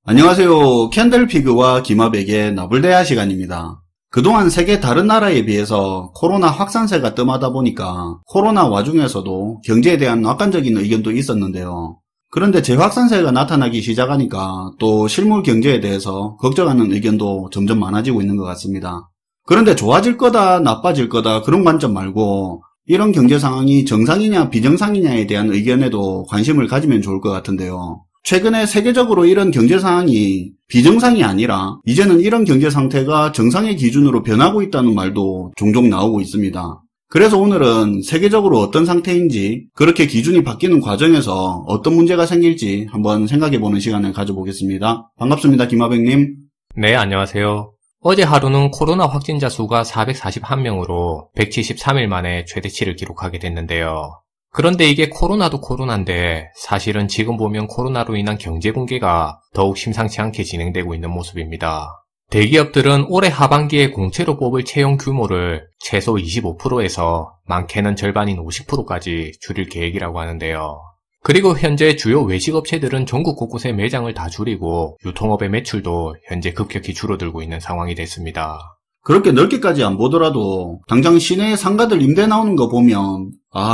안녕하세요. 캔들피그와 김합백의 나불대화 시간입니다. 그동안 세계 다른 나라에 비해서 코로나 확산세가 뜸하다 보니까 코로나 와중에서도 경제에 대한 낙관적인 의견도 있었는데요. 그런데 재확산세가 나타나기 시작하니까 또 실물 경제에 대해서 걱정하는 의견도 점점 많아지고 있는 것 같습니다. 그런데 좋아질 거다, 나빠질 거다 그런 관점 말고 이런 경제 상황이 정상이냐 비정상이냐에 대한 의견에도 관심을 가지면 좋을 것 같은데요. 최근에 세계적으로 이런 경제 상황이 비정상이 아니라 이제는 이런 경제 상태가 정상의 기준으로 변하고 있다는 말도 종종 나오고 있습니다. 그래서 오늘은 세계적으로 어떤 상태인지, 그렇게 기준이 바뀌는 과정에서 어떤 문제가 생길지 한번 생각해보는 시간을 가져보겠습니다. 반갑습니다, 김하백님. 네, 안녕하세요. 어제 하루는 코로나 확진자 수가 441명으로 173일 만에 최대치를 기록하게 됐는데요. 그런데 이게 코로나도 코로나인데 사실은 지금 보면 코로나로 인한 경제 붕괴가 더욱 심상치 않게 진행되고 있는 모습입니다. 대기업들은 올해 하반기에 공채로 뽑을 채용 규모를 최소 25%에서 많게는 절반인 50%까지 줄일 계획이라고 하는데요. 그리고 현재 주요 외식업체들은 전국 곳곳에 매장을 다 줄이고 유통업의 매출도 현재 급격히 줄어들고 있는 상황이 됐습니다. 그렇게 넓게까지 안 보더라도 당장 시내에 상가들 임대 나오는 거 보면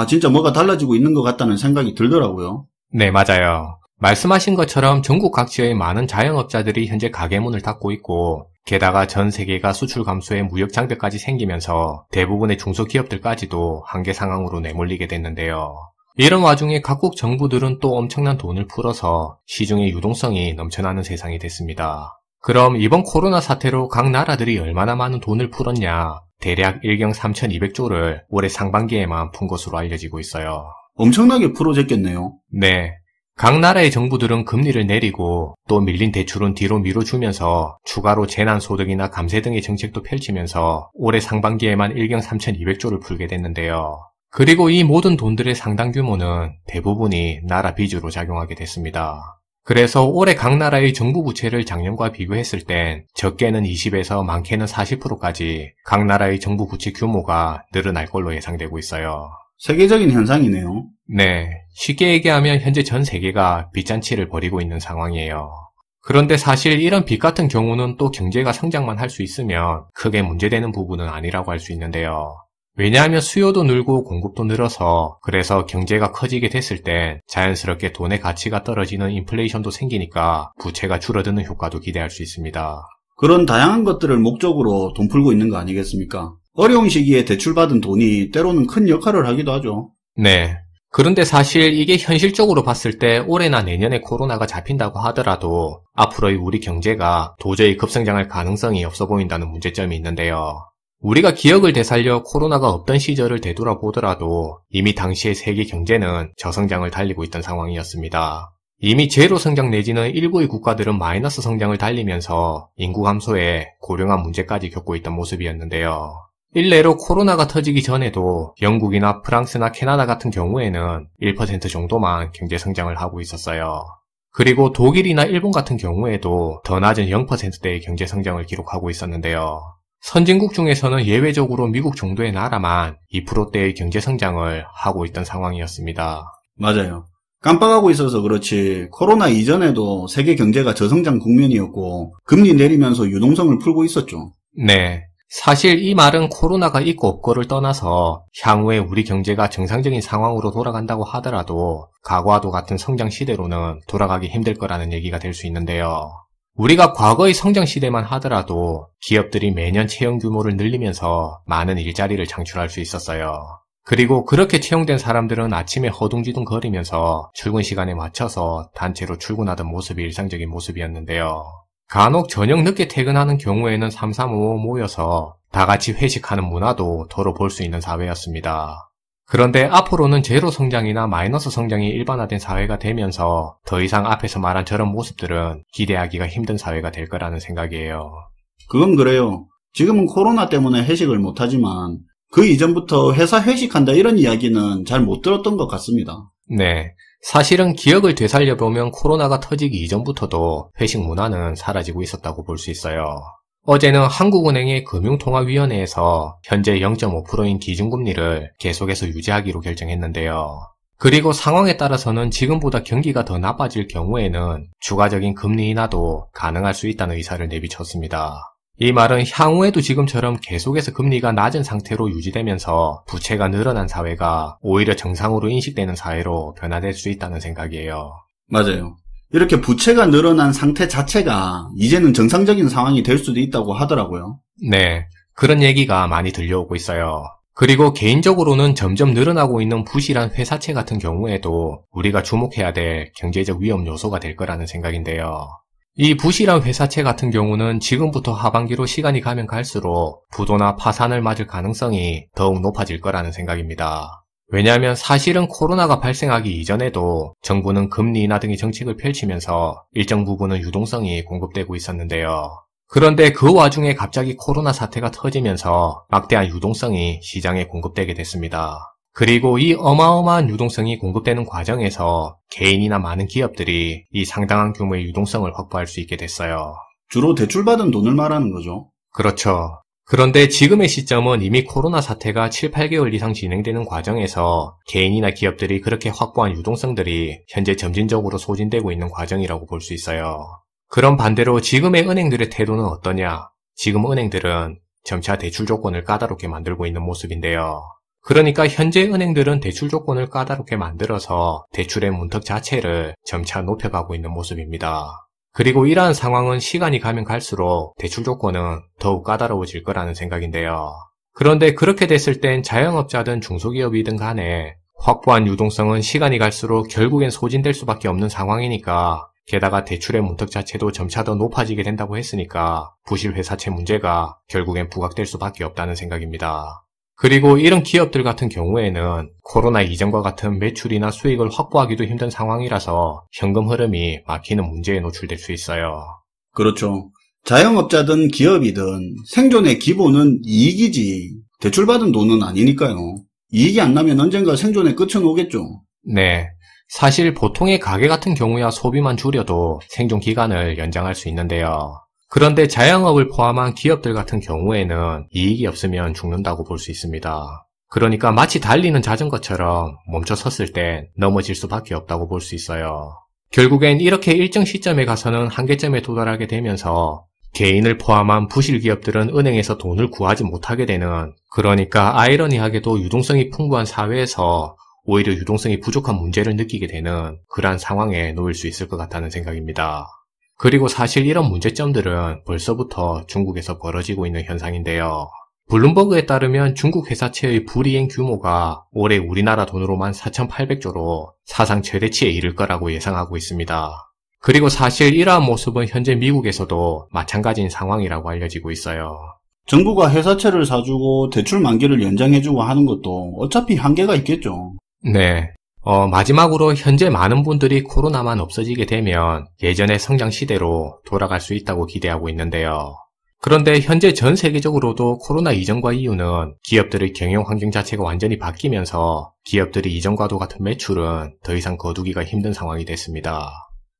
진짜 뭐가 달라지고 있는 것 같다는 생각이 들더라고요. 네, 맞아요. 말씀하신 것처럼 전국 각지의 많은 자영업자들이 현재 가게 문을 닫고 있고, 게다가 전 세계가 수출 감소에 무역 장벽까지 생기면서 대부분의 중소기업들까지도 한계 상황으로 내몰리게 됐는데요. 이런 와중에 각국 정부들은 또 엄청난 돈을 풀어서 시중의 유동성이 넘쳐나는 세상이 됐습니다. 그럼 이번 코로나 사태로 각 나라들이 얼마나 많은 돈을 풀었냐? 대략 일경 3,200조를 올해 상반기에만 푼 것으로 알려지고 있어요. 엄청나게 풀어졌겠네요. 네. 각 나라의 정부들은 금리를 내리고 또 밀린 대출은 뒤로 미뤄주면서 추가로 재난소득이나 감세 등의 정책도 펼치면서 올해 상반기에만 일경 3,200조를 풀게 됐는데요. 그리고 이 모든 돈들의 상당 규모는 대부분이 나라 빚으로 작용하게 됐습니다. 그래서 올해 각 나라의 정부 부채를 작년과 비교했을 땐 적게는 20에서 많게는 40%까지 각 나라의 정부 부채 규모가 늘어날 걸로 예상되고 있어요. 세계적인 현상이네요. 네, 쉽게 얘기하면 현재 전 세계가 빚잔치를 벌이고 있는 상황이에요. 그런데 사실 이런 빚 같은 경우는 또 경제가 성장만 할 수 있으면 크게 문제되는 부분은 아니라고 할 수 있는데요. 왜냐하면 수요도 늘고 공급도 늘어서 그래서 경제가 커지게 됐을 땐 자연스럽게 돈의 가치가 떨어지는 인플레이션도 생기니까 부채가 줄어드는 효과도 기대할 수 있습니다. 그런 다양한 것들을 목적으로 돈 풀고 있는 거 아니겠습니까? 어려운 시기에 대출받은 돈이 때로는 큰 역할을 하기도 하죠. 네. 그런데 사실 이게 현실적으로 봤을 때 올해나 내년에 코로나가 잡힌다고 하더라도 앞으로의 우리 경제가 도저히 급성장할 가능성이 없어 보인다는 문제점이 있는데요. 우리가 기억을 되살려 코로나가 없던 시절을 되돌아보더라도 이미 당시의 세계 경제는 저성장을 달리고 있던 상황이었습니다. 이미 제로 성장 내지는 일부의 국가들은 마이너스 성장을 달리면서 인구 감소에 고령화 문제까지 겪고 있던 모습이었는데요. 일례로 코로나가 터지기 전에도 영국이나 프랑스나 캐나다 같은 경우에는 1% 정도만 경제 성장을 하고 있었어요. 그리고 독일이나 일본 같은 경우에도 더 낮은 0%대의 경제 성장을 기록하고 있었는데요. 선진국 중에서는 예외적으로 미국 정도의 나라만 2%대의 경제 성장을 하고 있던 상황이었습니다. 맞아요. 깜빡하고 있어서 그렇지 코로나 이전에도 세계 경제가 저성장 국면이었고 금리 내리면서 유동성을 풀고 있었죠. 네. 사실 이 말은 코로나가 있고 없고를 떠나서 향후에 우리 경제가 정상적인 상황으로 돌아간다고 하더라도 과거와도 같은 성장 시대로는 돌아가기 힘들 거라는 얘기가 될 수 있는데요. 우리가 과거의 성장 시대만 하더라도 기업들이 매년 채용 규모를 늘리면서 많은 일자리를 창출할 수 있었어요. 그리고 그렇게 채용된 사람들은 아침에 허둥지둥 거리면서 출근 시간에 맞춰서 단체로 출근하던 모습이 일상적인 모습이었는데요. 간혹 저녁 늦게 퇴근하는 경우에는 3355 모여서 다 같이 회식하는 문화도 더러 볼 수 있는 사회였습니다. 그런데 앞으로는 제로 성장이나 마이너스 성장이 일반화된 사회가 되면서 더 이상 앞에서 말한 저런 모습들은 기대하기가 힘든 사회가 될 거라는 생각이에요. 그건 그래요. 지금은 코로나 때문에 회식을 못하지만 그 이전부터 회사 회식한다 이런 이야기는 잘 못 들었던 것 같습니다. 네. 사실은 기억을 되살려보면 코로나가 터지기 이전부터도 회식 문화는 사라지고 있었다고 볼 수 있어요. 어제는 한국은행의 금융통화위원회에서 현재 0.5%인 기준금리를 계속해서 유지하기로 결정했는데요. 그리고 상황에 따라서는 지금보다 경기가 더 나빠질 경우에는 추가적인 금리 인하도 가능할 수 있다는 의사를 내비쳤습니다. 이 말은 향후에도 지금처럼 계속해서 금리가 낮은 상태로 유지되면서 부채가 늘어난 사회가 오히려 정상으로 인식되는 사회로 변화될 수 있다는 생각이에요. 맞아요. 이렇게 부채가 늘어난 상태 자체가 이제는 정상적인 상황이 될 수도 있다고 하더라고요. 네, 그런 얘기가 많이 들려오고 있어요. 그리고 개인적으로는 점점 늘어나고 있는 부실한 회사채 같은 경우에도 우리가 주목해야 될 경제적 위험 요소가 될 거라는 생각인데요. 이 부실한 회사채 같은 경우는 지금부터 하반기로 시간이 가면 갈수록 부도나 파산을 맞을 가능성이 더욱 높아질 거라는 생각입니다. 왜냐하면 사실은 코로나가 발생하기 이전에도 정부는 금리 인하 등의 정책을 펼치면서 일정 부분은 유동성이 공급되고 있었는데요. 그런데 그 와중에 갑자기 코로나 사태가 터지면서 막대한 유동성이 시장에 공급되게 됐습니다. 그리고 이 어마어마한 유동성이 공급되는 과정에서 개인이나 많은 기업들이 이 상당한 규모의 유동성을 확보할 수 있게 됐어요. 주로 대출받은 돈을 말하는 거죠. 그렇죠. 그런데 지금의 시점은 이미 코로나 사태가 7, 8개월 이상 진행되는 과정에서 개인이나 기업들이 그렇게 확보한 유동성들이 현재 점진적으로 소진되고 있는 과정이라고 볼 수 있어요. 그럼 반대로 지금의 은행들의 태도는 어떠냐? 지금 은행들은 점차 대출 조건을 까다롭게 만들고 있는 모습인데요. 그러니까 현재 은행들은 대출 조건을 까다롭게 만들어서 대출의 문턱 자체를 점차 높여가고 있는 모습입니다. 그리고 이러한 상황은 시간이 가면 갈수록 대출 조건은 더욱 까다로워질 거라는 생각인데요. 그런데 그렇게 됐을 땐 자영업자든 중소기업이든 간에 확보한 유동성은 시간이 갈수록 결국엔 소진될 수밖에 없는 상황이니까 게다가 대출의 문턱 자체도 점차 더 높아지게 된다고 했으니까 부실 회사채 문제가 결국엔 부각될 수밖에 없다는 생각입니다. 그리고 이런 기업들 같은 경우에는 코로나 이전과 같은 매출이나 수익을 확보하기도 힘든 상황이라서 현금 흐름이 막히는 문제에 노출될 수 있어요. 그렇죠. 자영업자든 기업이든 생존의 기본은 이익이지 대출받은 돈은 아니니까요. 이익이 안 나면 언젠가 생존의 끝은 오겠죠. 네. 사실 보통의 가게 같은 경우야 소비만 줄여도 생존 기간을 연장할 수 있는데요. 그런데 자영업을 포함한 기업들 같은 경우에는 이익이 없으면 죽는다고 볼 수 있습니다. 그러니까 마치 달리는 자전거처럼 멈춰 섰을 땐 넘어질 수밖에 없다고 볼 수 있어요. 결국엔 이렇게 일정 시점에 가서는 한계점에 도달하게 되면서 개인을 포함한 부실 기업들은 은행에서 돈을 구하지 못하게 되는, 그러니까 아이러니하게도 유동성이 풍부한 사회에서 오히려 유동성이 부족한 문제를 느끼게 되는 그러한 상황에 놓일 수 있을 것 같다는 생각입니다. 그리고 사실 이런 문제점들은 벌써부터 중국에서 벌어지고 있는 현상인데요. 블룸버그에 따르면 중국 회사채의 불이행 규모가 올해 우리나라 돈으로만 4,800조로 사상 최대치에 이를 거라고 예상하고 있습니다. 그리고 사실 이러한 모습은 현재 미국에서도 마찬가지인 상황이라고 알려지고 있어요. 정부가 회사채를 사주고 대출 만기를 연장해주고 하는 것도 어차피 한계가 있겠죠. 네. 마지막으로 현재 많은 분들이 코로나만 없어지게 되면 예전의 성장 시대로 돌아갈 수 있다고 기대하고 있는데요. 그런데 현재 전 세계적으로도 코로나 이전과 이후는 기업들의 경영 환경 자체가 완전히 바뀌면서 기업들이 이전과도 같은 매출은 더 이상 거두기가 힘든 상황이 됐습니다.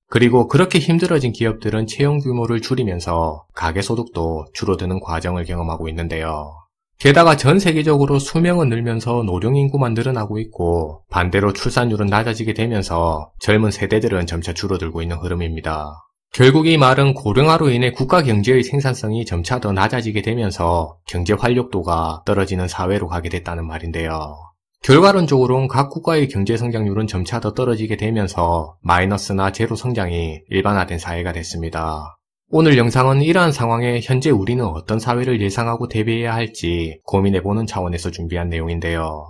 그리고 그렇게 힘들어진 기업들은 채용 규모를 줄이면서 가계소득도 줄어드는 과정을 경험하고 있는데요. 게다가 전 세계적으로 수명은 늘면서 노령인구만 늘어나고 있고 반대로 출산율은 낮아지게 되면서 젊은 세대들은 점차 줄어들고 있는 흐름입니다. 결국 이 말은 고령화로 인해 국가 경제의 생산성이 점차 더 낮아지게 되면서 경제 활력도가 떨어지는 사회로 가게 됐다는 말인데요. 결과론적으로는 각 국가의 경제 성장률은 점차 더 떨어지게 되면서 마이너스나 제로 성장이 일반화된 사회가 됐습니다. 오늘 영상은 이러한 상황에 현재 우리는 어떤 사회를 예상하고 대비해야 할지 고민해보는 차원에서 준비한 내용인데요.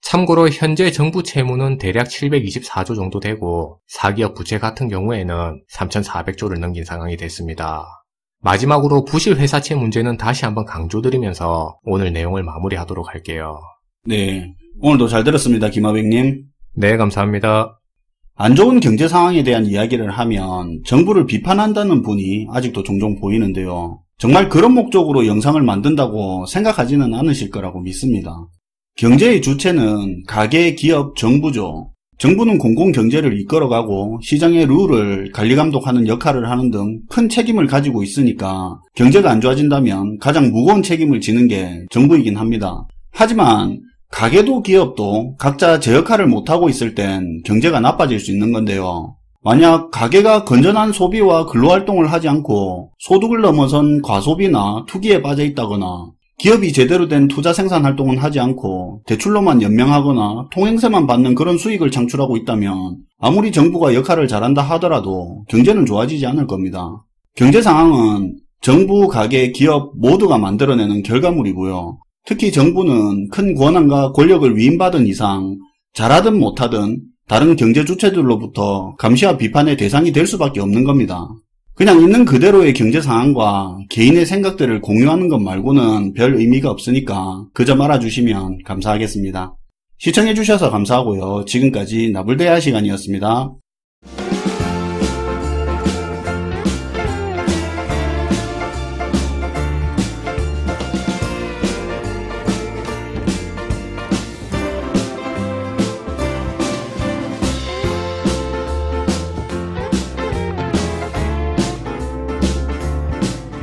참고로 현재 정부 채무는 대략 724조 정도 되고 사기업 부채 같은 경우에는 3,400조를 넘긴 상황이 됐습니다. 마지막으로 부실 회사채 문제는 다시 한번 강조드리면서 오늘 내용을 마무리하도록 할게요. 네, 오늘도 잘 들었습니다. 김하백님. 네, 감사합니다. 안 좋은 경제 상황에 대한 이야기를 하면 정부를 비판한다는 분이 아직도 종종 보이는데요. 정말 그런 목적으로 영상을 만든다고 생각하지는 않으실 거라고 믿습니다. 경제의 주체는 가계, 기업, 정부죠. 정부는 공공경제를 이끌어가고 시장의 룰을 관리감독하는 역할을 하는 등 큰 책임을 가지고 있으니까 경제가 안 좋아진다면 가장 무거운 책임을 지는 게 정부이긴 합니다. 하지만 가게도 기업도 각자 제 역할을 못하고 있을 땐 경제가 나빠질 수 있는 건데요. 만약 가게가 건전한 소비와 근로활동을 하지 않고 소득을 넘어선 과소비나 투기에 빠져 있다거나 기업이 제대로 된 투자 생산 활동은 하지 않고 대출로만 연명하거나 통행세만 받는 그런 수익을 창출하고 있다면 아무리 정부가 역할을 잘한다 하더라도 경제는 좋아지지 않을 겁니다. 경제 상황은 정부, 가게, 기업 모두가 만들어내는 결과물이고요. 특히 정부는 큰 권한과 권력을 위임받은 이상 잘하든 못하든 다른 경제 주체들로부터 감시와 비판의 대상이 될 수밖에 없는 겁니다. 그냥 있는 그대로의 경제 상황과 개인의 생각들을 공유하는 것 말고는 별 의미가 없으니까 그 점 알아주시면 감사하겠습니다. 시청해주셔서 감사하고요. 지금까지 나불대야 시간이었습니다.